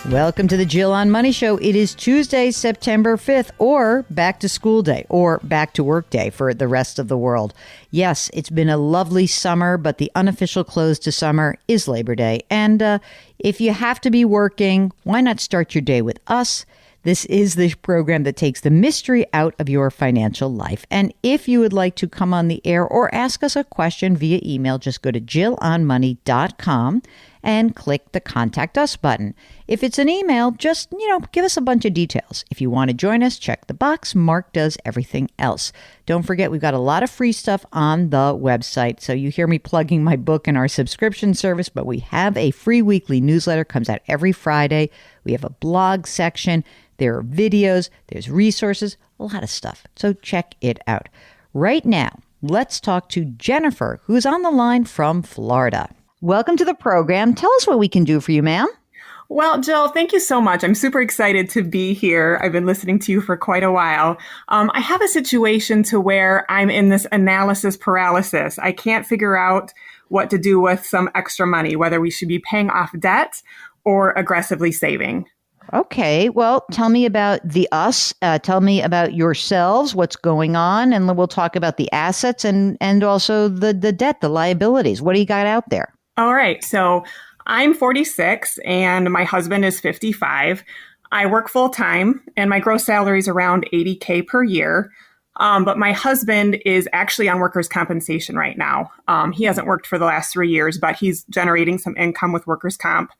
Welcome to the Jill on Money Show. It is Tuesday, September 5th, or back to school day, or back to work day for the rest of the world. Yes, it's been a lovely summer, but the unofficial close to summer is Labor Day. And if you have to be working, why not start your day with us? This is the program that takes the mystery out of your financial life. And if you would like to come on the air or ask us a question via email, just go to jillonmoney.com and click the Contact Us button. If it's an email, just, give us a bunch of details. If you want to join us, check the box. Mark does everything else. Don't forget, we've got a lot of free stuff on the website. So you hear me plugging my book and our subscription service, but we have a free weekly newsletter, comes out every Friday. We have a blog section. There are videos, there's resources, a lot of stuff. So check it out. Right now, let's talk to Jennifer, who's on the line from Florida. Welcome to the program. Tell us what we can do for you, ma'am. Well, Jill, thank you so much. I'm super excited to be here. I've been listening to you for quite a while. I have a situation to where I'm in this analysis paralysis. I can't figure out what to do with some extra money, whether we should be paying off debt or aggressively saving. Okay, well, tell me about the us. Tell me about yourselves, what's going on, and we'll talk about the assets and also the debt, the liabilities. What do you got out there? All right, so I'm 46 and my husband is 55. I work full time and my gross salary is around $80K per year. But my husband is actually on workers' compensation right now. He hasn't worked for the last 3 years, but he's generating some income with workers' comp.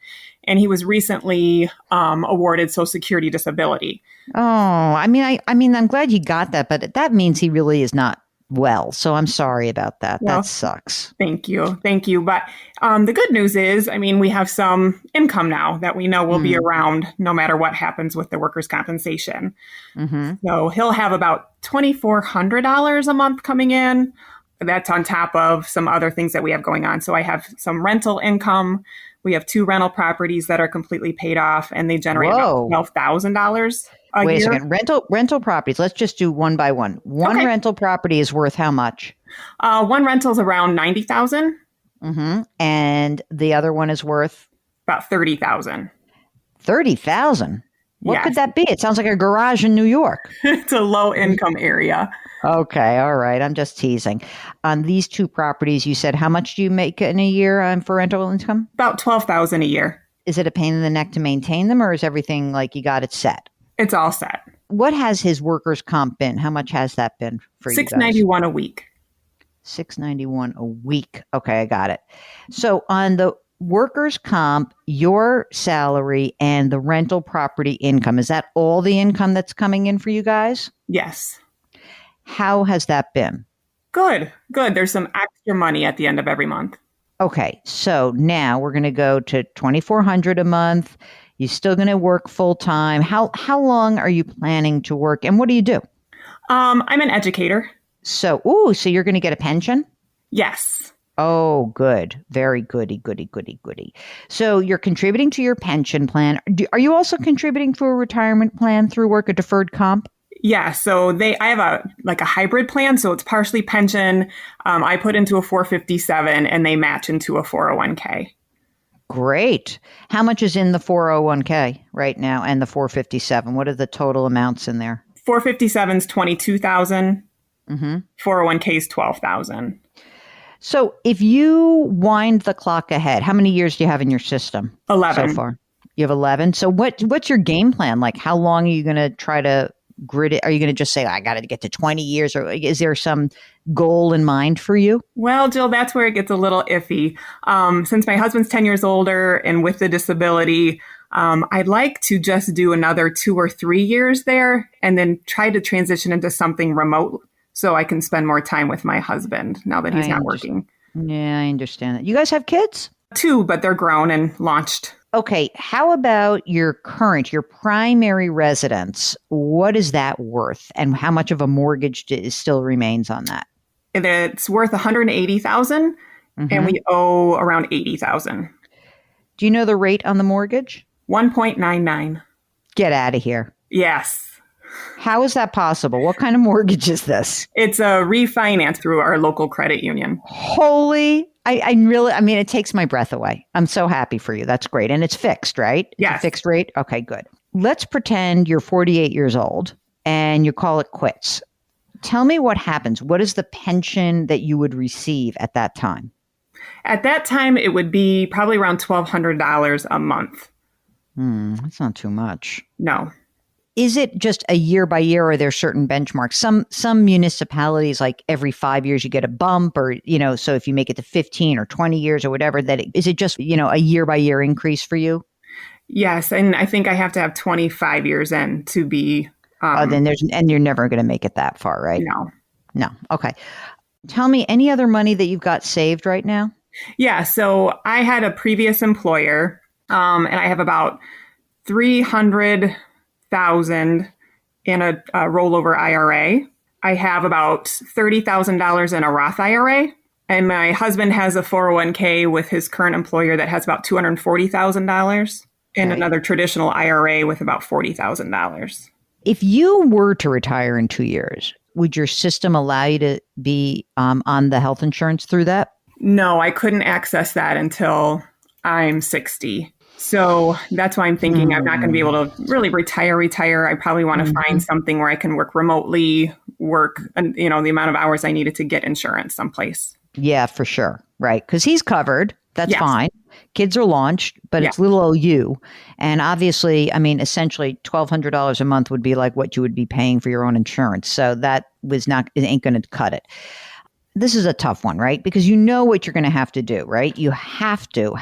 And he was recently awarded Social Security disability. Oh, I mean, I'm glad you got that, but that means he really is not well. So I'm sorry about that. Well, that sucks. Thank you. But the good news is, we have some income now that we know will be around no matter what happens with the workers' compensation. Mm-hmm. So he'll have about $2,400 a month coming in. That's on top of some other things that we have going on. So I have some rental income. We have 2 rental properties that are completely paid off, and they generate about $12,000 a year. Wait a second. Rental properties. Let's just do one by one. One rental property is worth how much? One rental is around $90,000. Mm-hmm. And the other one is worth? About $30,000. $30,000? What could that be? It sounds like a garage in New York. It's a low income area. Okay. All right. I'm just teasing. On these 2 properties, you said how much do you make in a year for rental income? About $12,000 a year. Is it a pain in the neck to maintain them, or is everything like you got it set? It's all set. What has his workers' comp been? How much has that been for you guys? $691 a week. $691 a week. Okay, I got it. So on the workers' comp, your salary and the rental property income, is that all the income that's coming in for you guys? Yes. How has that been? Good. There's some extra money at the end of every month. Okay, so now we're going to go to $2,400 a month. You're still going to work full time. How long are you planning to work, and what do you do? I'm an educator. So you're going to get a pension? Yes. Oh, good. Very goody. So you're contributing to your pension plan. Are you also contributing to a retirement plan through work, a deferred comp? Yeah. So I have a hybrid plan. So it's partially pension. I put into a 457 and they match into a 401k. Great. How much is in the 401k right now and the 457? What are the total amounts in there? 457 is 22,000. Mm-hmm. 401k is 12,000. So if you wind the clock ahead, how many years do you have in your system? 11 so far. You have 11. So what's your game plan? Like, how long are you going to try to grid it? Are you going to just say, I got to get to 20 years? Or is there some goal in mind for you? Well, Jill, that's where it gets a little iffy. Since my husband's 10 years older and with the disability, I'd like to just do another 2 or 3 years there and then try to transition into something remote so I can spend more time with my husband now that he's not working. Yeah, I understand that. You guys have kids? 2, but they're grown and launched. Okay. How about your primary residence? What is that worth? And how much of a mortgage still remains on that? It's worth $180,000 and we owe around $80,000. Do you know the rate on the mortgage? 1.99. Get out of here. Yes. How is that possible? What kind of mortgage is this? It's a refinance through our local credit union. Holy, I really, I mean, it takes my breath away. I'm so happy for you. That's great. And it's fixed, right? It's a Yes. fixed rate? Okay, good. Let's pretend you're 48 years old and you call it quits. Tell me what happens. What is the pension that you would receive at that time? At that time, it would be probably around $1,200 a month. That's not too much. No. Is it just a year by year, or are there certain benchmarks? Some municipalities, like every 5 years, you get a bump, or so if you make it to 15 or 20 years or whatever, is it just a year by year increase for you? Yes, and I think I have to have 25 years in to be. Then you're never going to make it that far, right? No. Okay. Tell me, any other money that you've got saved right now? Yeah. So I had a previous employer, and I have about 300,000 in a rollover IRA. I have about $30,000 in a Roth IRA, and my husband has a 401k with his current employer that has about $240,000, and another traditional IRA with about $40,000. If you were to retire in 2 years, would your system allow you to be on the health insurance through that? No, I couldn't access that until I'm 60. So that's why I'm thinking I'm not going to be able to really retire. I probably want to find something where I can work remotely, the amount of hours I needed to get insurance someplace. Yeah, for sure. Right. Because he's covered. That's Yes. fine. Kids are launched, but it's little old you. And obviously, I mean, essentially $1,200 a month would be like what you would be paying for your own insurance. So it ain't going to cut it. This is a tough one, right? Because you know what you're going to have to do, right? You have to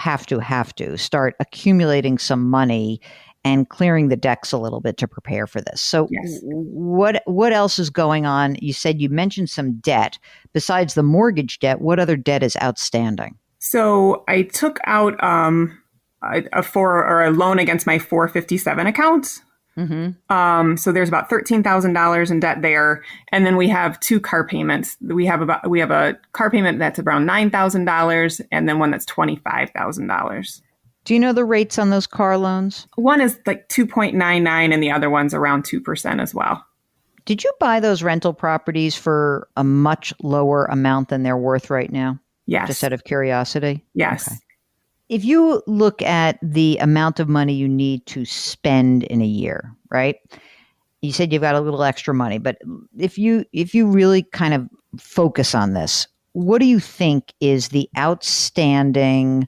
start accumulating some money and clearing the decks a little bit to prepare for this. So Yes. what else is going on? You said you mentioned some debt. Besides the mortgage debt, what other debt is outstanding? So I took out a loan against my 457 account. So there's about $13,000 in debt there, and then we have two car payments. We have a car payment that's around $9,000, and then one that's $25,000. Do you know the rates on those car loans? One is like 2.99, and the other one's around 2% as well. Did you buy those rental properties for a much lower amount than they're worth right now? Yes. Just out of curiosity? Yes. Okay. If you look at the amount of money you need to spend in a year, right? You said you've got a little extra money, but if you really kind of focus on this, what do you think is the outstanding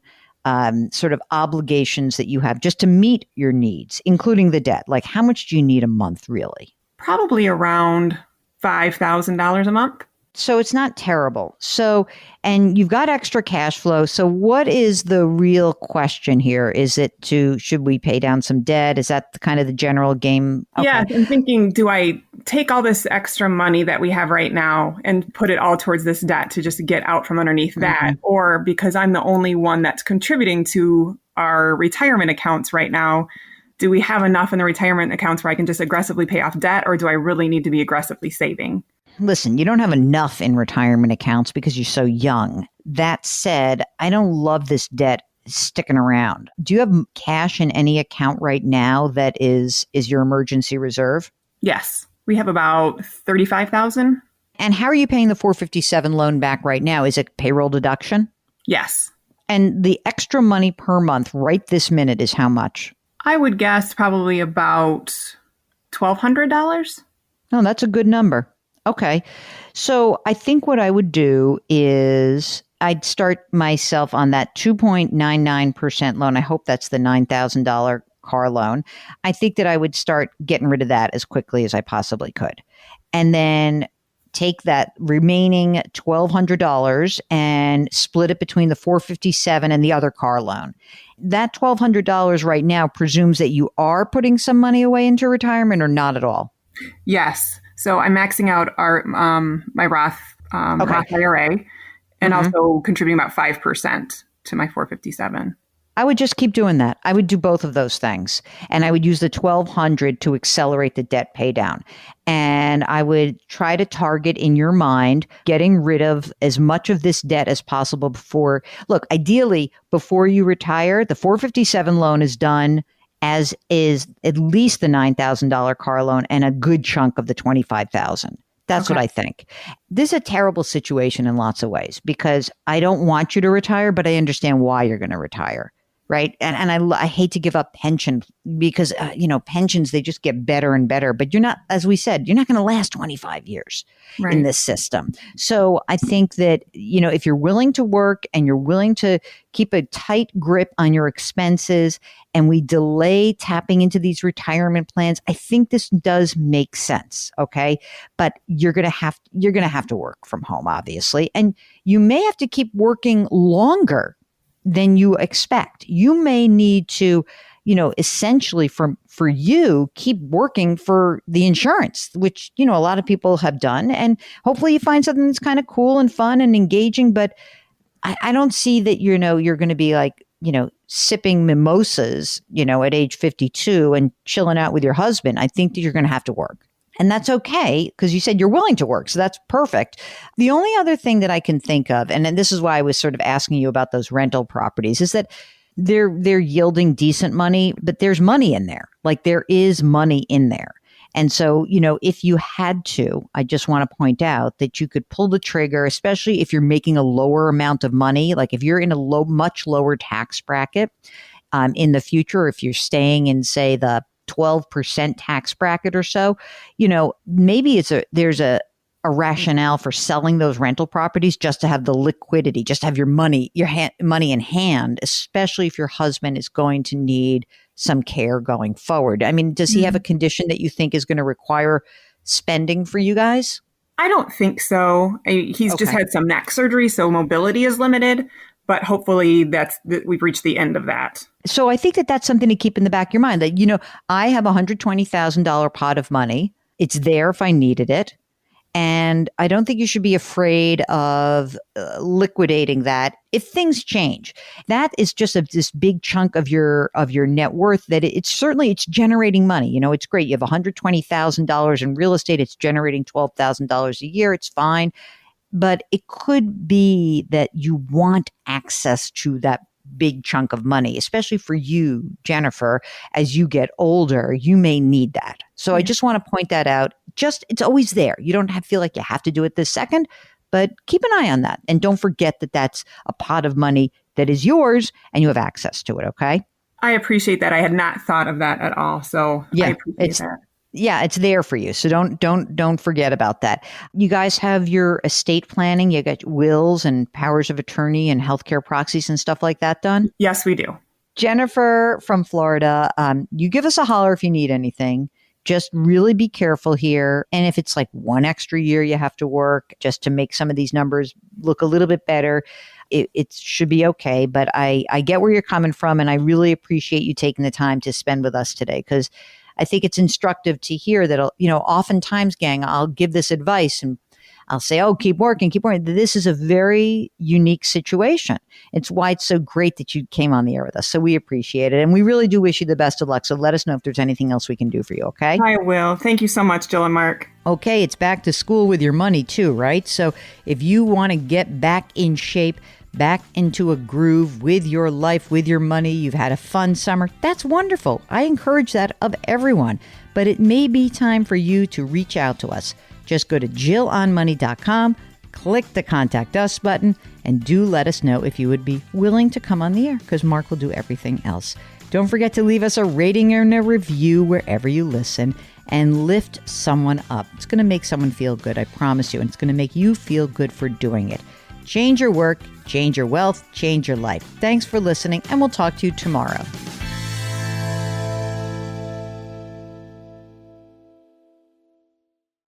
sort of obligations that you have just to meet your needs, including the debt? Like, how much do you need a month, really? Probably around $5,000 a month. So it's not terrible. So, and you've got extra cash flow. So what is the real question here? Should we pay down some debt? Is that kind of the general game? Okay. Yeah, I'm thinking, do I take all this extra money that we have right now and put it all towards this debt to just get out from underneath that? Or because I'm the only one that's contributing to our retirement accounts right now, do we have enough in the retirement accounts where I can just aggressively pay off debt, or do I really need to be aggressively saving? Listen, you don't have enough in retirement accounts because you're so young. That said, I don't love this debt sticking around. Do you have cash in any account right now that is your emergency reserve? Yes. We have about $35,000. And how are you paying the 457 loan back right now? Is it payroll deduction? Yes. And the extra money per month right this minute is how much? I would guess probably about $1,200. Oh, that's a good number. Okay. So I think what I would do is I'd start myself on that 2.99% loan. I hope that's the $9,000 car loan. I think that I would start getting rid of that as quickly as I possibly could. And then take that remaining $1,200 and split it between the 457 and the other car loan. That $1,200 right now presumes that you are putting some money away into retirement, or not at all? Yes. So I'm maxing out my Roth IRA, and also contributing about 5% to my 457. I would just keep doing that. I would do both of those things. And I would use the $1,200 to accelerate the debt pay down. And I would try to target in your mind getting rid of as much of this debt as possible ideally, before you retire, the 457 loan is done as is at least the $9,000 car loan and a good chunk of the $25,000. That's what I think. This is a terrible situation in lots of ways because I don't want you to retire, but I understand why you're going to retire. Right. And I hate to give up pension because, pensions, they just get better and better. But you're not, as we said, you're not going to last 25 years in this system. So I think that, if you're willing to work and you're willing to keep a tight grip on your expenses and we delay tapping into these retirement plans, I think this does make sense. OK, but you're going to have to work from home, obviously, and you may have to keep working longer than you expect. You may need to, essentially for you, keep working for the insurance, which, a lot of people have done. And hopefully you find something that's kind of cool and fun and engaging. But I don't see that, you're going to be like, sipping mimosas, at age 52 and chilling out with your husband. I think that you're going to have to work. And that's okay, because you said you're willing to work. So that's perfect. The only other thing that I can think of, and this is why I was sort of asking you about those rental properties, is that they're yielding decent money, but there's money in there. Like there is money in there. And so, if you had to, I just want to point out that you could pull the trigger, especially if you're making a lower amount of money. Like if you're in a much lower tax bracket in the future, if you're staying in, say, the 12% tax bracket or so, maybe there's a rationale for selling those rental properties just to have the liquidity, just to have your money in hand, especially if your husband is going to need some care going forward. I mean, does he have a condition that you think is going to require spending for you guys? I don't think so. He's just had some neck surgery, so mobility is limited. But hopefully we've reached the end of that. So I think that that's something to keep in the back of your mind that, I have a $120,000 pot of money. It's there if I needed it. And I don't think you should be afraid of liquidating that if things change. That is just this big chunk of your net worth that it's generating money. It's great. You have $120,000 in real estate. It's generating $12,000 a year. It's fine. But it could be that you want access to that big chunk of money, especially for you, Jennifer, as you get older, you may need that. So I just want to point that out. It's always there. You don't feel like you have to do it this second, but keep an eye on that. And don't forget that that's a pot of money that is yours and you have access to it. Okay. I appreciate that. I had not thought of that at all. So I appreciate that. Yeah, it's there for you. So don't forget about that. You guys have your estate planning. You got wills and powers of attorney and healthcare proxies and stuff like that done? Yes, we do. Jennifer from Florida, you give us a holler if you need anything. Just really be careful here. And if it's like one extra year you have to work just to make some of these numbers look a little bit better, it should be okay. But I get where you're coming from. And I really appreciate you taking the time to spend with us today, because I think it's instructive to hear that, oftentimes, gang, I'll give this advice and I'll say, keep working. This is a very unique situation. It's why it's so great that you came on the air with us. So we appreciate it. And we really do wish you the best of luck. So let us know if there's anything else we can do for you. Okay. I will. Thank you so much, Jill and Mark. Okay. It's back to school with your money too, right? So if you want to get back in shape, back into a groove with your life, with your money, you've had a fun summer, that's wonderful. I encourage that of everyone. But it may be time for you to reach out to us. Just go to JillOnMoney.com, click the Contact Us button, and do let us know if you would be willing to come on the air, because Mark will do everything else. Don't forget to leave us a rating and a review wherever you listen, and lift someone up. It's going to make someone feel good, I promise you, and it's going to make you feel good for doing it. Change your work, change your wealth, change your life. Thanks for listening, and we'll talk to you tomorrow.